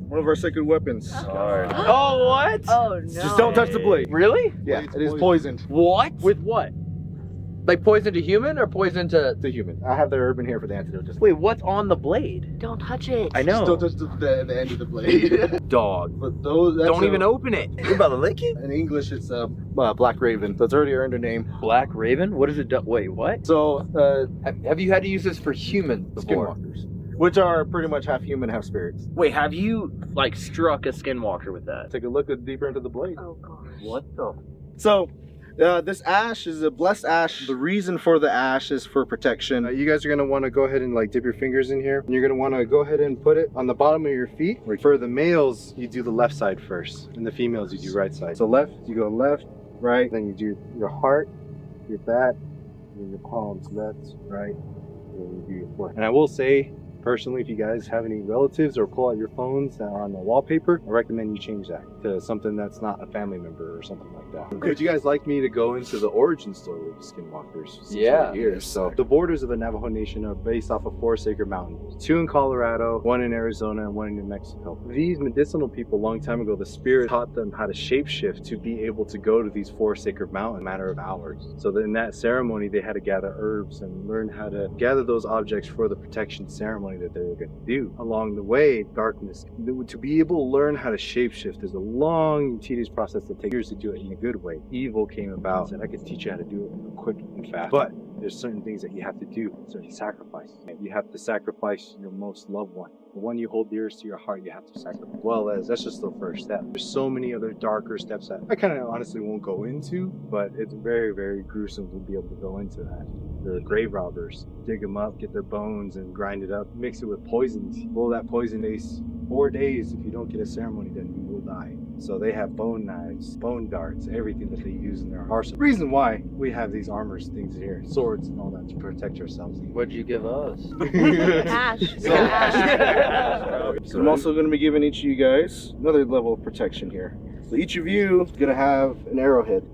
S10: One of our sacred weapons.
S11: Oh, what?
S12: Oh no.
S10: Just don't touch the blade.
S11: Really?
S10: Yeah, it is poisoned.
S11: What? With what? Like poison to human or poison to...
S10: The human. I have the herb in here for the antidote. Just
S11: Wait, what's on the blade?
S12: Don't touch it.
S11: I know.
S10: Just don't touch the end of the blade.
S11: Dog.
S10: But those, that's
S11: Don't even open it. You're about to lick it?
S10: In English, it's a black raven. So it's already earned a name.
S11: Black Raven? What does it do? Wait, what?
S10: So,
S11: Have you had to use this for humans before?
S10: skinwalkers, which are pretty much half human, half spirits.
S11: Wait, have you, like, struck a skinwalker with that?
S10: Take a look deeper into the blade.
S12: Oh gosh.
S11: What the...
S10: So, this ash is a blessed ash. The reason for the ash is for protection. You guys are gonna want to go ahead and like dip your fingers in here. And you're gonna want to go ahead and put it on the bottom of your feet. For the males, you do the left side first, and the females, you do right side. So left, you go left, right, then you do your heart, your back, and your palms, left, right, and then you do your forehead. And I will say, personally, if you guys have any relatives or pull out your phones on the wallpaper, I recommend you change that. to something that's not a family member or something like that. Would you guys like me to go into the origin story of skinwalkers?
S11: Yeah.
S10: Here. So the borders of the Navajo Nation are based off of 4 sacred mountains. 2 in Colorado, 1 in Arizona, and 1 in New Mexico. These medicinal people, a long time ago, the spirit taught them how to shapeshift to be able to go to these 4 sacred mountains in a matter of hours. So that in that ceremony, they had to gather herbs and learn how to gather those objects for the protection ceremony that they were going to do. Along the way, darkness, to be able to learn how to shapeshift is a long, tedious process that takes years to do it in a good way. Evil came about and I could teach you how to do it quick and fast. But there's certain things that you have to do, certain sacrifices. You have to sacrifice your most loved one. The one you hold dearest to your heart, you have to sacrifice. Well, as that's just the first step. There's so many other darker steps that I kind of honestly won't go into, but it's very, very gruesome to be able to go into that. The grave robbers dig them up, get their bones and grind it up, mix it with poisons. Roll that poison base 4 days. If you don't get a ceremony done, you will die. So they have bone knives, bone darts, everything that they use in their arsenal. Reason why we have these armors, things here, swords and all that to protect ourselves.
S11: What'd you give us?
S12: Cash.
S10: So I'm also going to be giving each of you guys another level of protection here. So each of you is going to have an arrowhead.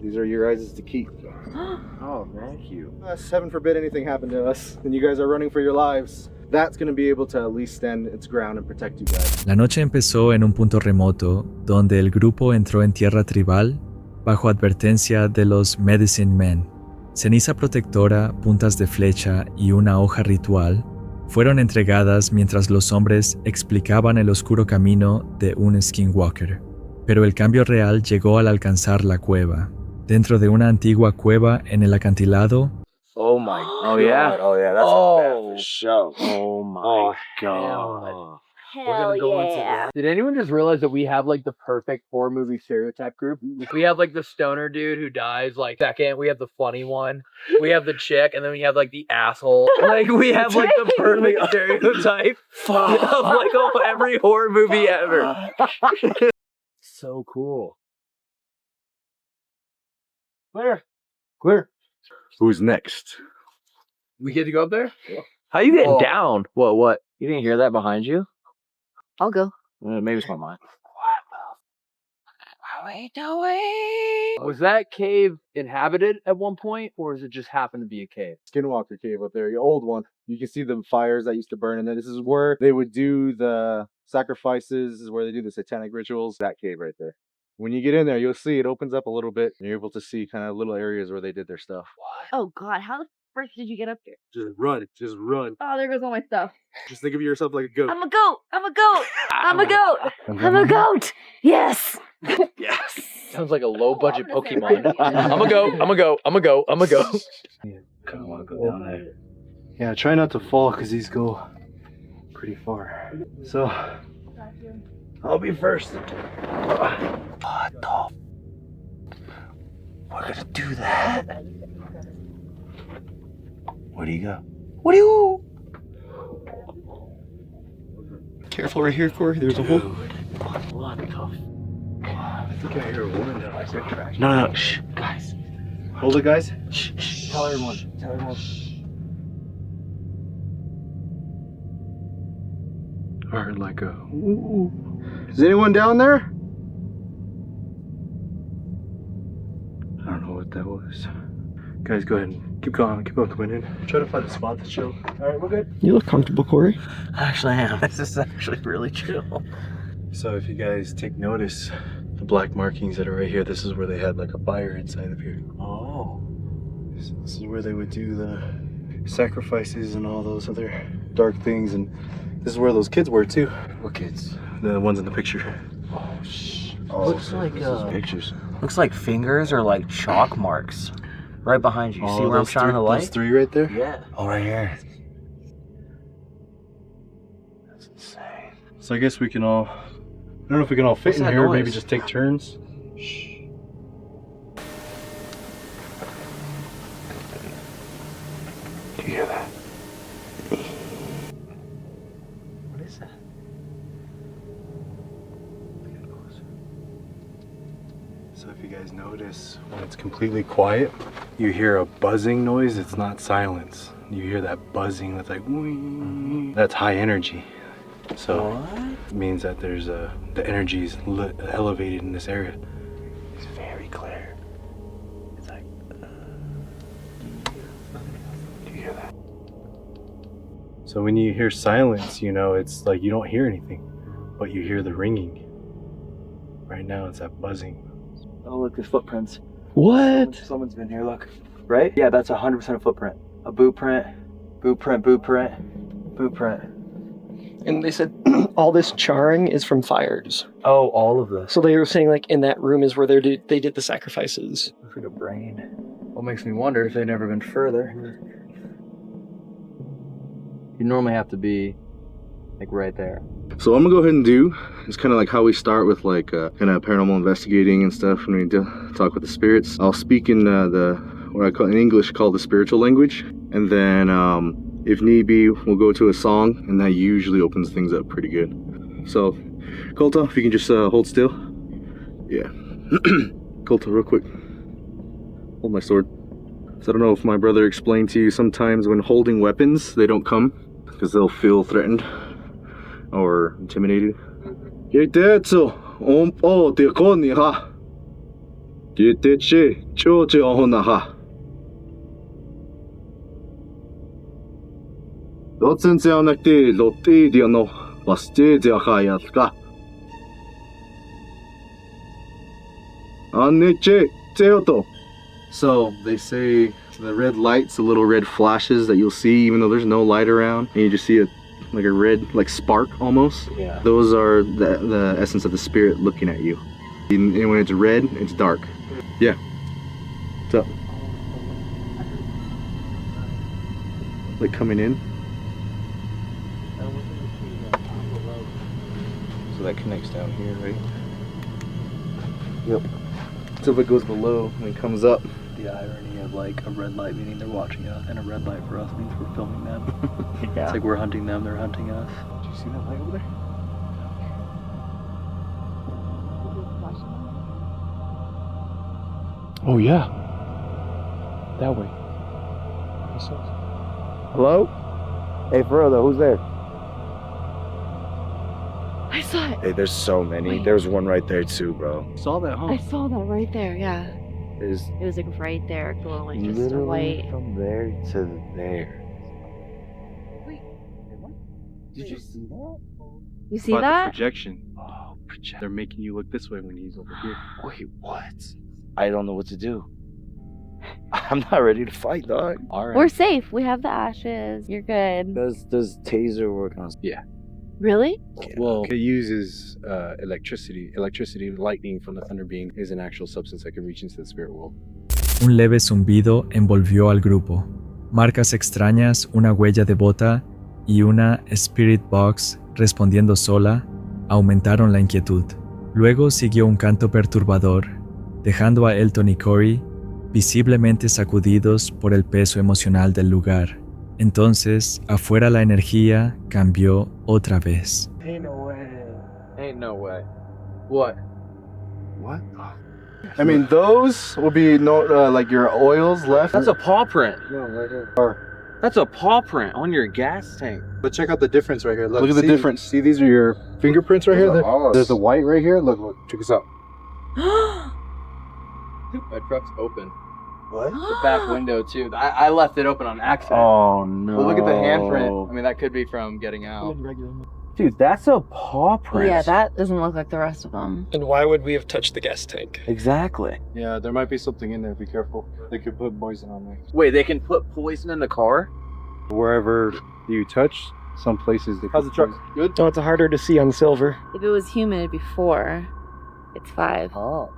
S10: These are your guys to keep.
S11: Oh, thank you.
S10: Heaven forbid anything happened to us and you guys are running for your lives. That's going to be able to at least stand its ground and protect you guys.
S3: La noche empezó en un punto remoto, donde el grupo entró en tierra tribal, bajo advertencia de los Medicine Men. Ceniza protectora, puntas de flecha y una hoja ritual fueron entregadas mientras los hombres explicaban el oscuro camino de un skinwalker. Pero el cambio real llegó al alcanzar la cueva. Dentro de una antigua cueva en el acantilado.
S11: Oh my god.
S9: Yeah.
S11: Oh yeah, that's
S9: Oh.
S11: a bad show. Oh my god.
S12: Hell
S11: We're gonna go into
S12: yeah.
S11: that. Did anyone just realize that we have like the perfect horror movie stereotype group? We have like the stoner dude who dies like second. We have the funny one. We have the chick, and then we have like the asshole. Like we have like the perfect stereotype of like every horror movie ever. So cool.
S10: Clear. Who's next?
S11: We get to go up there?
S9: How you getting
S11: Oh.
S9: down? What? You didn't hear that behind you?
S12: I'll go.
S9: Maybe it's my mind.
S12: What are we doing?
S11: Was that cave inhabited at one point, or does it just happen to be a cave?
S10: Skinwalker cave up there, the old one. You can see the fires that used to burn, and then this is where they would do the sacrifices. This is where they do the satanic rituals. That cave right there. When you get in there, you'll see it opens up a little bit, and you're able to see kind of little areas where they did their stuff.
S12: Oh god, how the frick did you get up there?
S10: Just run, just run.
S12: Oh, there goes all my stuff.
S10: Just think of yourself like a goat.
S12: I'm a goat. I'm a goat. I'm a goat. I'm a goat. Yes.
S11: Yes. Sounds like a low budget Pokemon. I'm a go. I'm a go. I'm a go. I'm a go.
S10: Kind of want to go down there. Yeah, try not to fall because these go pretty far. So, I'll be first.
S9: What the? We're gonna do that. Where do you go? What do you?
S10: Careful right here, Corey. There's a hole.
S9: What the?
S10: I think I hear a woman down like that trash.
S9: No, shh, guys.
S10: Hold it, guys.
S9: Shh.
S10: Tell everyone. Tell everyone. I heard like a ooh. Is anyone down there? I don't know what that was. Guys, go ahead and keep going. Keep on coming in. Try to find a spot that's chill. All right, we're good.
S9: You look comfortable, Corey. I actually am. This is actually really chill.
S10: So if you guys take notice, the black markings that are right here, this is where they had like a fire inside of here.
S9: Oh.
S10: So this is where they would do the sacrifices and all those other dark things, and this is where those kids were too. What kids? The ones in the picture.
S9: Oh, shh. Looks like
S10: pictures.
S9: Looks like fingers or like chalk marks. Right behind you. See where I'm shining the light?
S10: Those 3 right there?
S9: Yeah.
S10: Oh, right here. That's insane. So I guess we can all, I don't know if we can all fit in here, maybe just take turns. Shh. Do you hear that?
S9: What is that?
S10: So if you guys notice, when it's completely quiet, you hear a buzzing noise. It's not silence. You hear that buzzing that's like, wing. That's high energy.
S13: So it means that there's the energy is elevated in this area.
S9: It's very clear. It's like, do you hear that?
S13: So when you hear silence, you know, it's like you don't hear anything, but you hear the ringing. Right now it's that buzzing.
S9: Oh, look, there's footprints.
S11: What?
S9: Someone's been here, look. Right? Yeah, that's 100% a footprint. A boot print, boot print, boot print, boot print.
S11: And they said all this charring is from fires.
S9: Oh, all of this.
S11: So they were saying like in that room is where they did the sacrifices.
S9: For the brain. What makes me wonder if they've never been further. You normally have to be like right there.
S10: So what I'm gonna go ahead and do is kind of like how we start with like kind of paranormal investigating and stuff when we talk with the spirits. I'll speak in what I call in English called the spiritual language, and then if need be, we'll go to a song, and that usually opens things up pretty good. So, Colta, if you can just hold still. Yeah. Colta, real quick. Hold my sword. So I don't know if my brother explained to you, sometimes when holding weapons, they don't come because they'll feel threatened or intimidated. So they say the red lights, the little red flashes that you'll see even though there's no light around, and you just see like a red like spark almost.
S9: Yeah.
S10: Those are the essence of the spirit looking at you. And when it's red, it's dark. Yeah. What's up? Like coming in. So that connects down here, right? Yep. So if it goes below and it comes up.
S9: The irony of like a red light meaning they're watching us, and a red light for us means we're filming them.
S10: Yeah.
S9: It's like we're hunting them, they're hunting us.
S10: Do you see that light over there?
S11: Oh yeah. That way.
S9: Hello? Hey, for real though, who's there?
S12: I saw it.
S14: Hey, there's so many.
S12: Wait.
S14: There's one right there too, bro.
S10: Saw that, huh?
S12: I saw that right there, yeah.
S14: There's
S12: It was like right there, glowing, just a
S14: literally
S12: white.
S14: from there to there.
S12: Wait.
S9: Did you see that?
S12: You see
S13: But the
S12: that?
S13: projection. Oh, they're making you look this way when he's over here.
S14: Wait, what? I don't know what to do. I'm not ready to fight, dog.
S9: Alright.
S12: We're safe. We have the ashes. You're good.
S14: Does taser work on?
S13: Yeah.
S12: Really?
S13: Well, it uses electricity. Electricity, lightning from the thunder beam is an actual substance that can reach into the spirit world.
S3: Un leve zumbido envolvió al grupo. Marcas extrañas, una huella de bota y una spirit box respondiendo sola aumentaron la inquietud. Luego siguió un canto perturbador, dejando a Elton y Corey visiblemente sacudidos por el peso emocional del lugar. Entonces, afuera la energía cambió otra vez.
S9: Ain't no way. Ain't no way. What?
S10: What? I mean, those will be like your oils left.
S9: That's a paw print.
S10: No, right here.
S9: That's a paw print on your gas tank.
S10: But check out the difference right here. Look at the difference. See, these are your fingerprints right here. There's the white right here. Look, check this out.
S11: My truck's open.
S10: What?
S11: The back window too. I left it open on accident.
S9: Oh no.
S11: Well, look at the handprint. I mean, that could be from getting out.
S9: Dude, that's a paw print.
S12: Yeah, that doesn't look like the rest of them.
S11: And why would we have touched the gas tank?
S9: Exactly.
S13: Yeah, there might be something in there. Be careful. They could put poison on there.
S9: Wait, they can put poison in the car?
S13: Wherever you touch, some places they
S10: How's the truck? Good?
S11: Oh, it's harder to see on silver.
S12: If it was humid before, it's 5.
S9: Oh.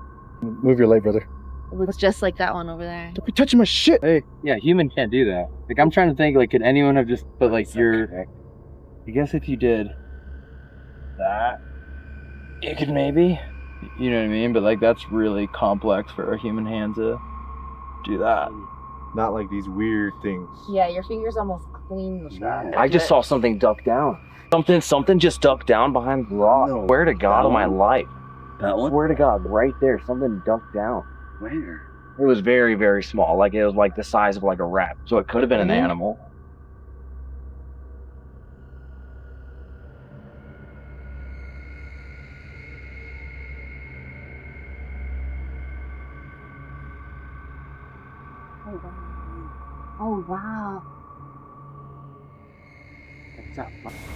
S10: Move your leg, brother.
S12: It looks just like that one over there.
S10: Don't be touching my shit.
S9: Hey, yeah, human can't do that. Like, I'm trying to think, like, could anyone have just put, like, your... I guess if you did that, you could maybe, you know what I mean? But, like, that's really complex for a human hand to do that.
S13: Not like these weird things.
S12: Yeah, your finger's almost clean.
S9: I just saw something duck down. Something just ducked down behind the rock.
S14: No,
S9: Swear to God on my life.
S14: That one?
S9: Swear to God, right there, something ducked down.
S14: Where?
S9: It was very, very small. Like, it was like the size of like a rat. So it could have been an animal.
S12: Oh, wow.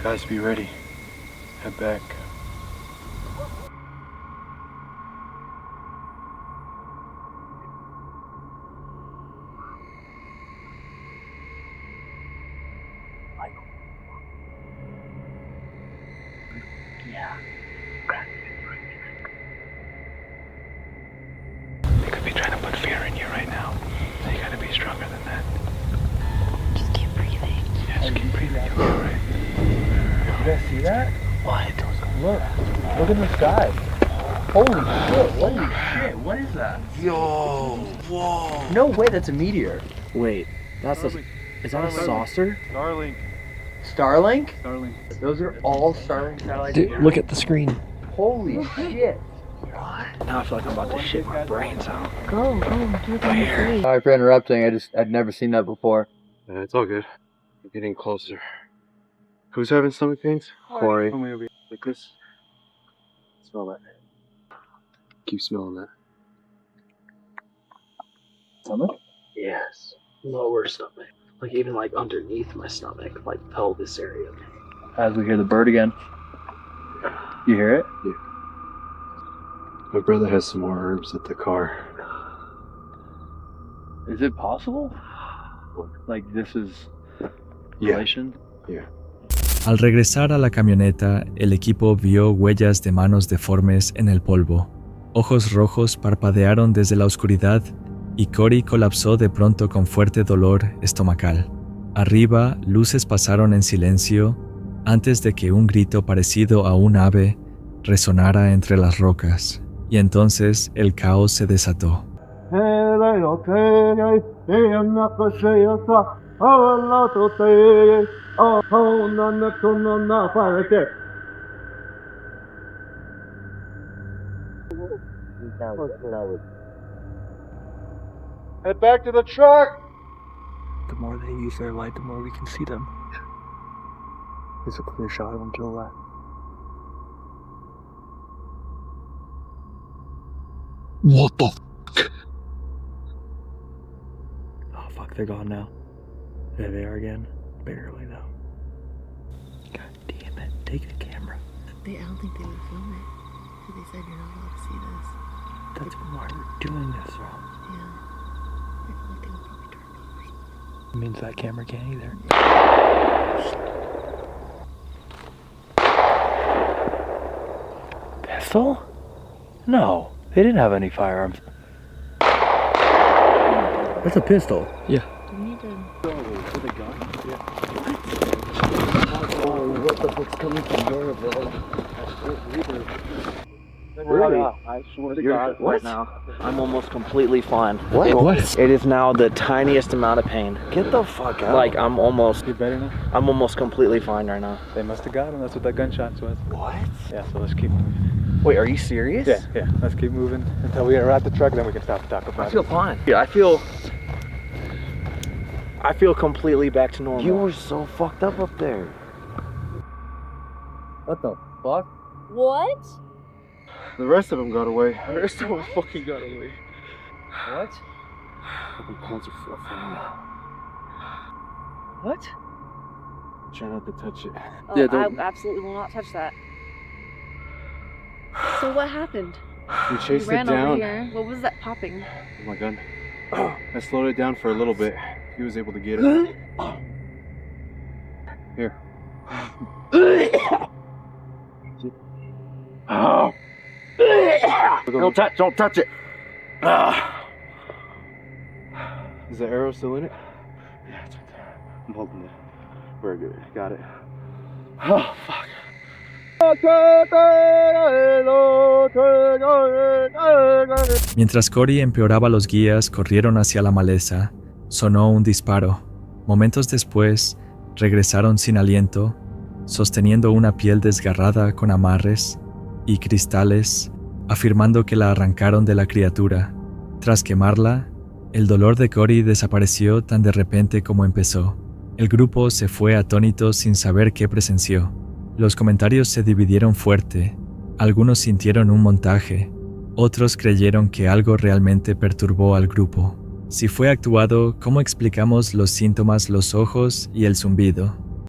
S13: Guys, be ready. Head back.
S15: They could be trying to put fear in you right now. So you gotta be stronger than that.
S12: Just keep breathing.
S15: Yeah, just keep breathing. You'll be alright.
S11: You guys see that?
S15: What?
S11: Look in the sky. Holy shit, what is that?
S15: Yo, whoa.
S11: No way, that's a meteor. Wait, is that a saucer?
S13: Starlink.
S11: Starlink?
S13: Starlink.
S11: Those are all Starlink satellites.
S15: Dude, look at the screen.
S11: Holy shit.
S15: Now I feel like I'm about to shit my brains out.
S12: Go, do it on the screen.
S9: Sorry for interrupting. I'd never seen that before.
S13: It's all good. We're getting closer. Who's having stomach pains? Corey. Like this. Smell that. Keep smelling that.
S15: Stomach? Yes. Lower stomach. Like even like underneath my stomach, like pelvis area.
S9: As we hear the bird again. You hear it?
S13: Yeah. My brother has some more herbs at the car.
S9: Is it possible? Like this is relation?
S13: Yeah.
S3: Al regresar a la camioneta, el equipo vio huellas de manos deformes en el polvo. Ojos rojos parpadearon desde la oscuridad y Cory colapsó de pronto con fuerte dolor estomacal. Arriba, luces pasaron en silencio antes de que un grito parecido a un ave resonara entre las rocas, y entonces el caos se desató.
S10: Head back to the truck!
S15: The more they use their light, the more we can see them. There's a clear shot of them to the left. What the fuck? Oh fuck, they're gone now. There they are again. Barely though. God damn it. Take a camera.
S12: I don't think they would film it. Because they said you're not allowed to see this.
S15: That's why we're doing this, bro.
S12: Yeah. I feel like they would probably turn it off.
S15: It means that camera can't either. Pistol? No. They didn't have any firearms. That's a pistol. Yeah.
S12: We need to...
S15: With a gun? Yeah. Oh, what the fuck's coming from your bro?
S16: Really? I swear to God, right now, I'm almost completely fine.
S15: What?
S16: It is now the tiniest amount of pain.
S15: Get the fuck out.
S16: Like, I'm almost...
S13: You better now?
S16: I'm almost completely fine right now.
S13: They must have got him. That's what that gunshot was.
S15: What?
S13: Yeah, so let's keep moving.
S16: Wait, are you serious?
S13: Yeah. Let's keep moving until we are at the truck, and then we can stop and talk about it.
S16: I feel fine. Yeah, I feel completely back to normal.
S15: You were so fucked up there.
S9: What the fuck?
S12: What?
S13: The rest of them got away.
S16: The rest of them fucking got away.
S9: What?
S12: What?
S13: Try not to touch it.
S12: Oh,
S9: Yeah,
S12: I absolutely will not touch that. So what happened?
S13: We chased
S12: We ran
S13: it down.
S12: over here. What was that popping?
S13: Oh my gun. I slowed it down for a little bit. He was able to get it. Here.
S14: Don't touch it.
S13: Is the arrow still in it?
S14: Yeah, it's right there. I'm holding it. Very good. Got it.
S13: Oh, fuck.
S3: Mientras Cory empeoraba, los guías corrieron hacia la maleza. Sonó un disparo. Momentos después, regresaron sin aliento, sosteniendo una piel desgarrada con amarres y cristales, afirmando que la arrancaron de la criatura. Tras quemarla, el dolor de Cory desapareció tan de repente como empezó. El grupo se fue atónito sin saber qué presenció. Los comentarios se dividieron fuerte. Algunos sintieron un montaje, otros creyeron que algo realmente perturbó al grupo. Si fue actuado, ¿cómo explicamos los síntomas, los ojos y el zumbido?